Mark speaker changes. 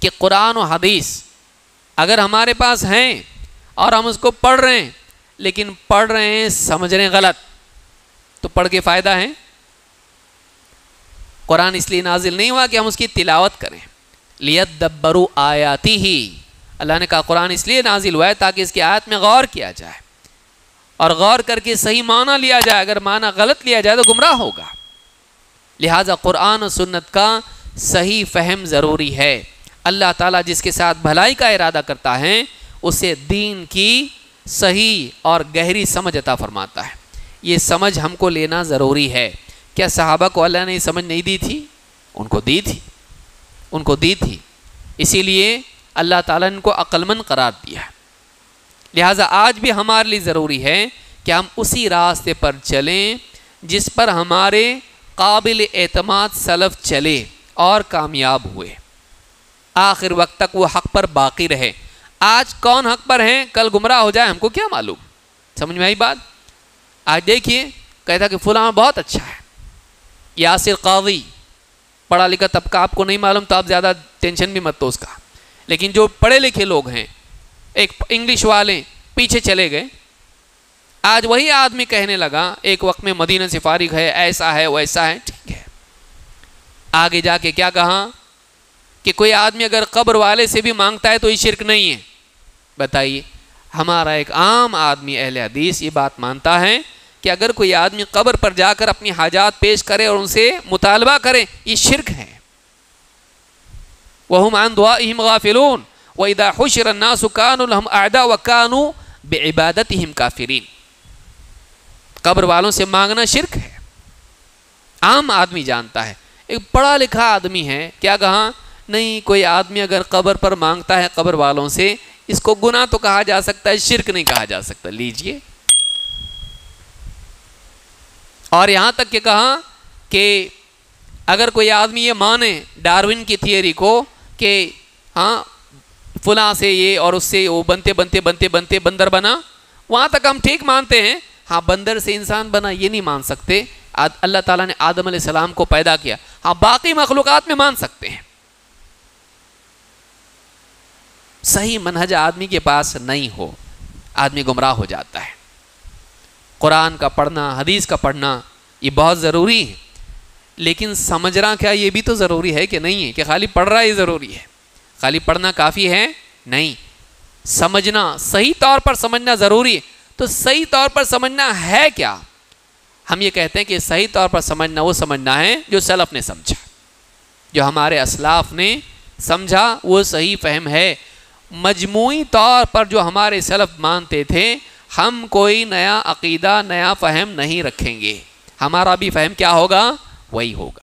Speaker 1: کہ قرآن و حدیث اگر ہمارے پاس ہیں اور ہم اس کو پڑھ رہے ہیں لیکن پڑھ رہے ہیں سمجھ رہے ہیں غلط، تو پڑھ کے فائدہ ہے؟ قرآن اس لیے نازل نہیں ہوا کہ ہم اس کی تلاوت کریں، لیدبروا آیاتہ، اللہ نے کہا قرآن اس لیے نازل ہوا ہے تاکہ اس کی آیت میں غور کیا جائے اور غور کر کے صحیح معنی لیا جائے، اگر معنی غلط لیا جائے تو گمراہ ہوگا۔ لہٰذا قرآن و سنت کا صحیح فہم ضروری ہے۔ اللہ تعالیٰ جس کے ساتھ بھلائی کا ارادہ کرتا ہے اسے دین کی صحیح اور گہری سمجھ عطا فرماتا ہے۔ یہ سمجھ ہم کو لینا ضروری ہے۔ کیا صحابہ کو اللہ نے یہ سمجھ نہیں دی تھی؟ ان کو دی تھی، ان کو دی تھی، اسی لیے اللہ تعالیٰ نے ان کو عقل مند قرار دیا ہے۔ لہٰذا آج بھی ہمارے لیے ضروری ہے کہ ہم اسی راستے پر چلیں جس پر ہمارے قابل اعتماد سلف چلے اور کامیاب ہوئے، آخر وقت تک وہ حق پر باقی رہے۔ آج کون حق پر ہیں، کل گمراہ ہو جائے ہم کو کیا معلوم؟ سمجھ میں آئی بات؟ آج دیکھیے کہتا کہ فلاں بہت اچھا ہے، یاسر قاضی، پڑھا لکھا طبقہ آپ کو نہیں معلوم تو آپ زیادہ ٹینشن بھی مت دو اس کا، لیکن جو پڑھے لکھے لوگ ہیں، ایک انگلش والے پیچھے چلے گئے، آج وہی آدمی کہنے لگا ایک وقت میں مدینہ سے فارغ ہے، ایسا ہے ویسا ہے، ٹھیک ہے، آگے جا کے کیا کہا کہ کوئی آدمی اگر قبر والے سے بھی مانگتا ہے تو یہ شرک نہیں ہے۔ بتائیے، ہمارا ایک عام آدمی اہل حدیث یہ بات مانتا ہے کہ اگر کوئی آدمی قبر پر جا کر اپنی حاجات پیش کرے اور ان سے مطالبہ کرے یہ شرک ہے۔ وَهُمْ عَنْ دُعَائِهِمْ غَافِلُونَ وَإِذَا حُشِرَ النَّاسُ كَانُوا لَهُمْ أَعْدَاءَ وَكَانُوا بِعِبَادَتِهِمْ كَافِرِينَ۔ قبر والوں سے مانگنا شرک ہے، عام آدمی جانتا ہے۔ ایک پڑھا لکھا آدمی ہے، کیا کہا؟ نہیں، کوئی آدمی اگر قبر پر مانگتا ہے قبر والوں سے، اس کو گناہ تو کہا جا سکتا ہے، شرک نہیں کہا جا سکتا۔ لیجئے، اور یہاں تک کہ کہا کہ اگر کوئی آدمی یہ مانے ڈارون کی تھیوری کو کہ ہاں فلاں سے یہ اور اس سے وہ بنتے بنتے بنتے بنتے بندر بنا، وہاں تک ہم ٹھیک مانتے ہیں، ہاں بندر سے انسان بنا یہ نہیں مان سکتے۔ اللہ تعالیٰ نے آدم علیہ السلام کو پیدا کیا، ہاں باقی مخلوقات میں مان سکتے ہیں۔ صحیح منہج آدمی کے پاس نہیں ہو، آدمی گمراہ ہو جاتا ہے۔ قرآن کا پڑھنا، حدیث کا پڑھنا یہ بہت ضروری ہے، لیکن سمجھنا کیا یہ بھی تو ضروری ہے کہ نہیں ہے؟ کہ خالی پڑھ رہا یہ ضروری ہے؟ خالی پڑھنا کافی ہے؟ نہیں، سمجھنا، صحیح طور پر سمجھنا ضروری ہے۔ تو صحیح طور پر سمجھنا ہے کیا؟ ہم یہ کہتے ہیں کہ صحیح طور پر سمجھنا وہ سمجھنا ہے جو سلف نے سمجھا، جو ہمارے اسلاف نے سمجھا، وہ صحیح فہم ہے۔ مجموعی طور پر جو ہمارے سلف مانتے تھے، ہم کوئی نیا عقیدہ، نیا فہم نہیں رکھیں گے، ہمارا بھی فہم کیا ہوگا؟ وہی ہوگا۔